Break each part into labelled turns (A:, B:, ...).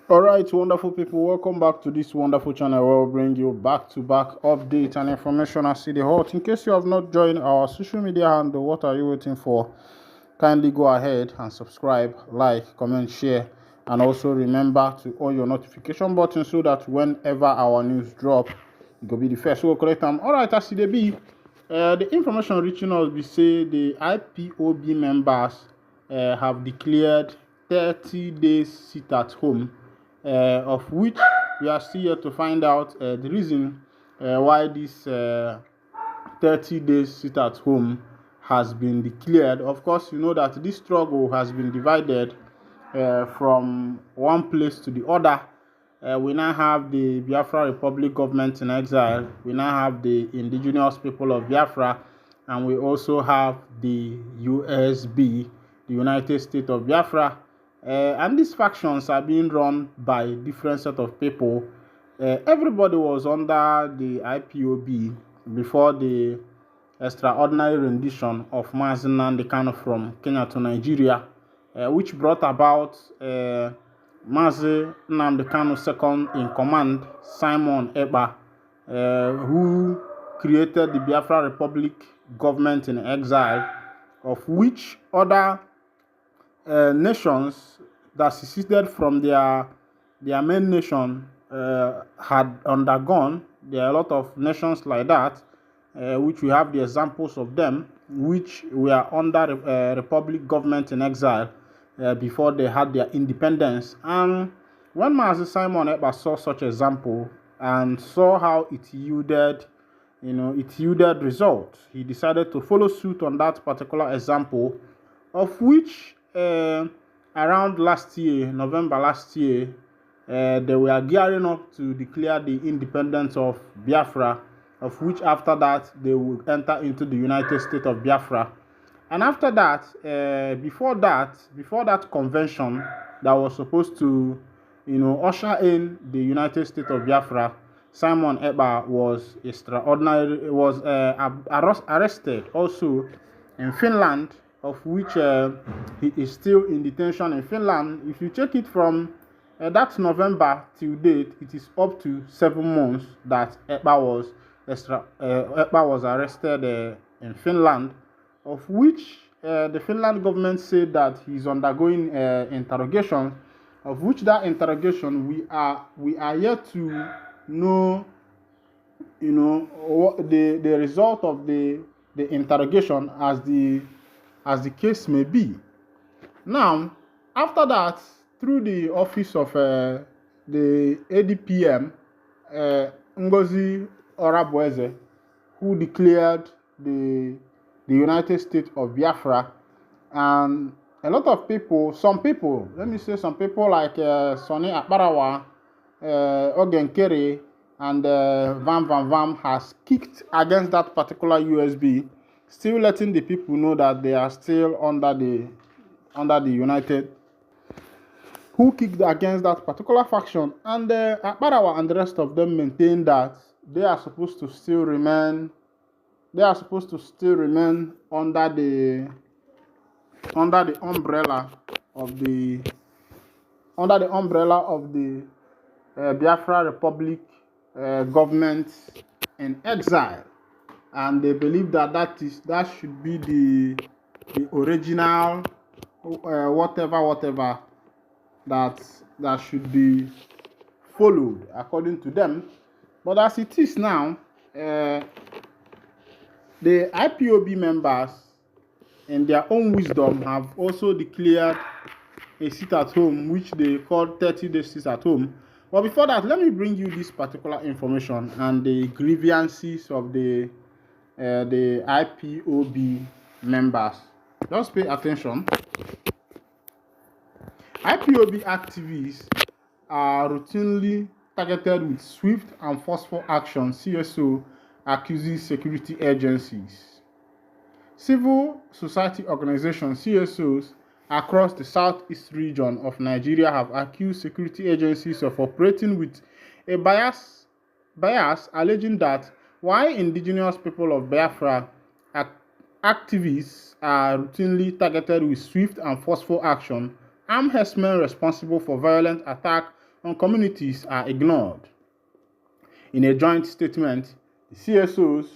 A: Alright, wonderful people, welcome back to this wonderful channel where we'll bring you back-to-back updates and information as the hot. In case you have not joined our social media handle, what are you waiting for? Kindly go ahead and subscribe, like, comment, share, and also remember to on your notification button so that whenever our news drop, you go be the first. So correct them. Alright, as it be, the information reaching us, we say the IPOB members have declared 30 days sit at home, of which we are still yet to find out the reason why this 30 days sit at home has been declared. Of course, you know that this struggle has been divided from one place to the other. We now have the Biafra Republic government in exile. We now have the indigenous people of Biafra, and we also have the USB, the United States of Biafra. And these factions are being run by different set of people. Everybody was under the IPOB before the extraordinary rendition of Mazi Nnamdi Kanu from Kenya to Nigeria, which brought about Mazi Nnamdi Kanu second in command, Simon Ekpa, who created the Biafra Republic government in exile, of which other nations that seceded from their main nation had undergone. There are a lot of nations like that, which we have the examples of them, which were under republic government in exile before they had their independence. And when Mazi Simon Ekpa saw such example and saw how it yielded, results, he decided to follow suit on that particular example, of which around last year, November last year, they were gearing up to declare the independence of Biafra, of which after that they would enter into the United States of Biafra. And after that, before that convention that was supposed to, usher in the United States of Biafra, Simon Ekpa was arrested also in Finland, of which he is still in detention in Finland. If you check it from that November till date, it is up to 7 months that Ekpa was arrested in Finland, of which the Finland government said that he's undergoing interrogation, of which that interrogation we are yet to know, what the result of the interrogation as the case may be. Now, after that, through the office of the ADPM, Ngozi Orabueze, who declared the United States of Biafra, and a lot of people, some people like Sonny Akparawa, Ogenkere, and Van Van Vam has kicked against that particular USB, still letting the people know that they are still under the United, who kicked against that particular faction. And Akparawa and the rest of them maintain that they are supposed to still remain under the umbrella of the Biafra Republic government in exile, and they believe that should be the original whatever that should be followed according to them. But as it is now, the IPOB members, in their own wisdom, have also declared a sit at home, which they call 30 days sit at home. But before that, let me bring you this particular information and the grievances of the IPOB members. Just pay attention. IPOB activists are routinely targeted with swift and forceful action, CSO accuses security agencies. Civil society organizations, CSOs, across the southeast region of Nigeria have accused security agencies of operating with a bias, alleging that while indigenous people of Biafra activists are routinely targeted with swift and forceful action, armed herdsmen responsible for violent attack on communities are ignored. In a joint statement, the CSOs.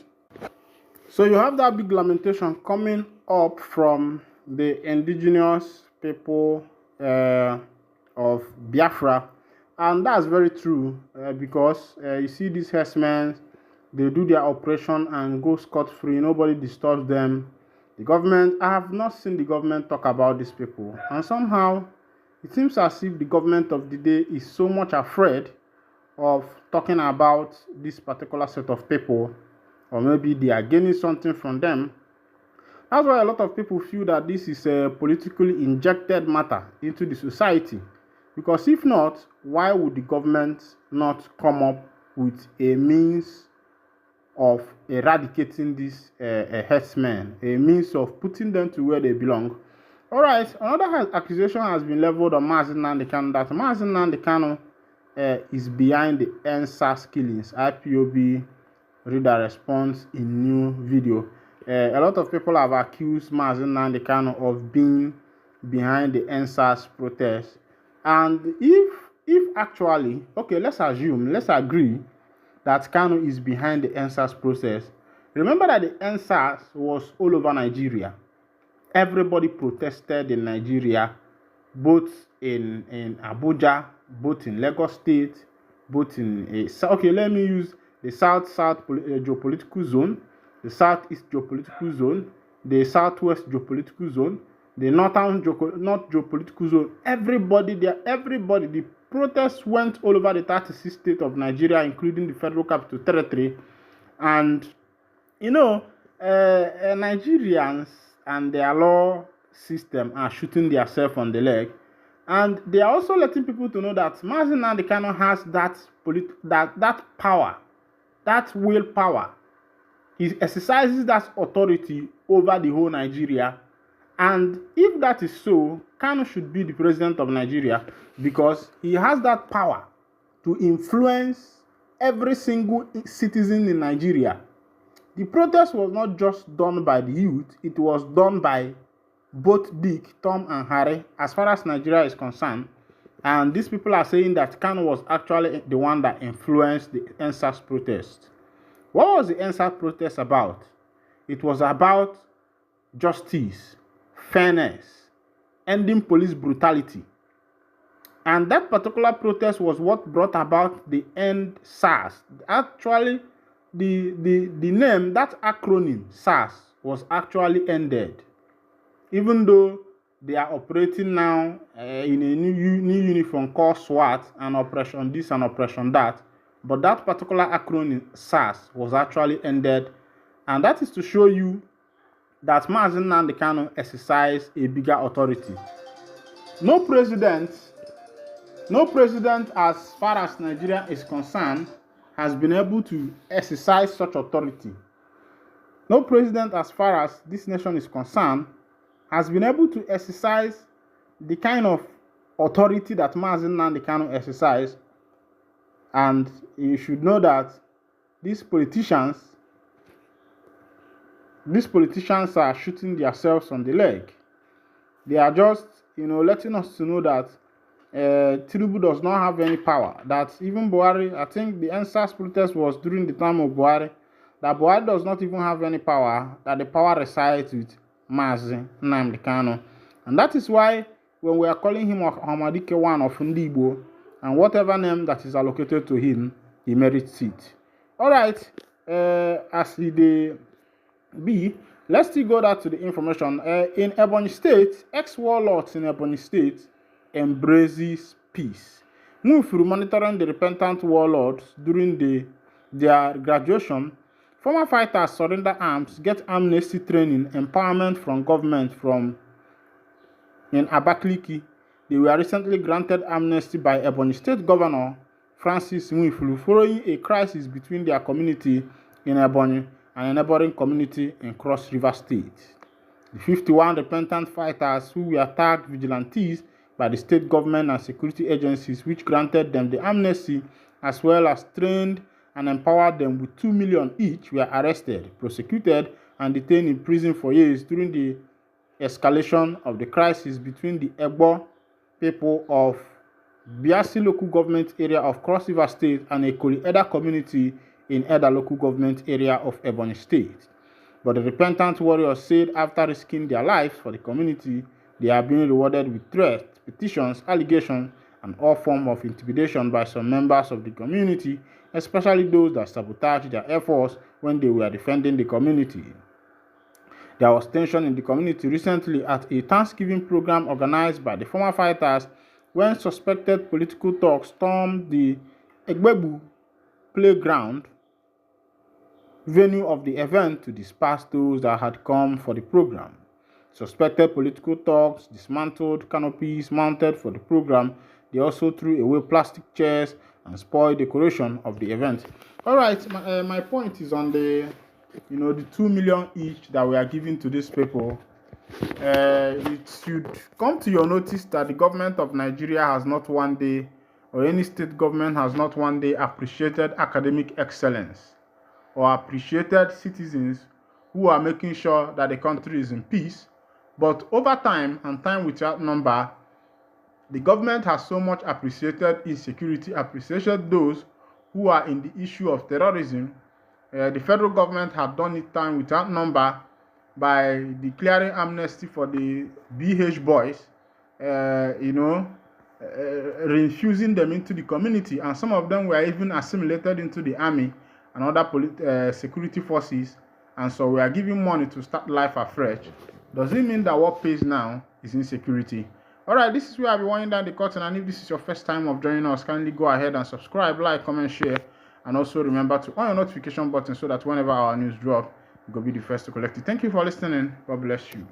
A: So you have that big lamentation coming up from the indigenous people of Biafra, and that's very true because you see these herdsmen, they do their operation and go scot-free. Nobody disturbs them. The government, I have not seen the government talk about these people, and somehow it seems as if the government of the day is so much afraid of talking about this particular set of people, or maybe they are gaining something from them. That's why a lot of people feel that this is a politically injected matter into the society. Because if not, why would the government not come up with a means of eradicating these herdsmen, a means of putting them to where they belong? All right, another accusation has been leveled on Mazi Nnamdi Kanu that Mazi Nnamdi Kanu is behind the NSAS killings. Ipob reader response in new video. A lot of people have accused Mazi Nnamdi Kanu of being behind the NSAS protest. And if actually, okay, let's agree that Kanu is behind the NSAS process. Remember that the NSAS was all over Nigeria. Everybody protested in Nigeria, both in Abuja, both in Lagos State, both in okay, let me use the south geopolitical zone, the southeast geopolitical zone, the southwest geopolitical zone, the north geopolitical zone. Everybody there, the protests went all over the 36 states of Nigeria, including the Federal Capital Territory. And you know, Nigerians and their law system are shooting themselves on the leg. And they are also letting people to know that Mazi Nnamdi Kanu has that power, that willpower. He exercises that authority over the whole Nigeria. And if that is so, Kanu should be the president of Nigeria because he has that power to influence every single citizen in Nigeria. The protest was not just done by the youth, it was done by both Dick, Tom, and Harry, as far as Nigeria is concerned. And these people are saying that Kanu was actually the one that influenced the NSAS protest. What was the NSAS protest about? It was about justice, fairness, ending police brutality. And that particular protest was what brought about the end SARS. Actually, the name, that acronym, SARS, was actually ended. Even though they are operating now in a new uniform called SWAT and Operation this and Operation that. But that particular acronym, SARS, was actually ended. And that is to show you that Mazi Nnamdi Kanu exercised a bigger authority. No president, as far as Nigeria is concerned, has been able to exercise such authority. No president, as far as this nation is concerned, has been able to exercise the kind of authority that Mazi Nnamdi Kanu exercised. And you should know that these politicians are shooting themselves on the leg. They are just, letting us to know that tinubu does not have any power. That even Buhari, I think the NSAS protest was during the time of Buhari, that Buhari does not even have any power, that the power resides with Mazi Nnamdi Kanu. And that is why when we are calling him Hamadike one of Ndigbo, and whatever name that is allocated to him, he merits it. Alright, as the B, let's still go back to the information. In Ebonyi State, ex-warlords in Ebonyi State embraces peace. Move through monitoring the repentant warlords during their graduation. Former fighters surrender arms, get amnesty training, empowerment from government in Abakaliki. They were recently granted amnesty by Ebonyi State Governor Francis Nwifulu following a crisis between their community in Ebonyi and a neighboring community in Cross River State. The 51 repentant fighters who were tagged vigilantes by the state government and security agencies which granted them the amnesty as well as trained and empowered them with 2 million each were arrested, prosecuted, and detained in prison for years during the escalation of the crisis between the Igbo people of Biasi local government area of Cross River State, and a Koli Eda community in Eda local government area of Ebonyi State. But the repentant warriors said after risking their lives for the community, they are being rewarded with threats, petitions, allegations, and all forms of intimidation by some members of the community, especially those that sabotaged their efforts when they were defending the community. There was tension in the community recently at a Thanksgiving program organized by the former fighters when suspected political thugs stormed the Egbebu playground venue of the event to disperse those that had come for the program. Suspected political thugs dismantled canopies mounted for the program. They also threw away plastic chairs and spoiled decoration of the event. All right, my point is on the, the 2 million each that we are giving to these people. It should come to your notice that the government of Nigeria has not one day, or any state government has not one day appreciated academic excellence or appreciated citizens who are making sure that the country is in peace. But over time, and time without number, the government has so much appreciated insecurity, appreciated those who are in the issue of terrorism. The federal government have done it time without number by declaring amnesty for the BH boys, reinfusing them into the community, and some of them were even assimilated into the army and other security forces, and so we are giving money to start life afresh. Does it mean that what pays now is insecurity? Alright, this is where I'll be winding down the curtain, and if this is your first time of joining us, kindly go ahead and subscribe, like, comment, share, and also remember to on your notification button so that whenever our news drop, you'll be the first to collect it. Thank you for listening. God bless you.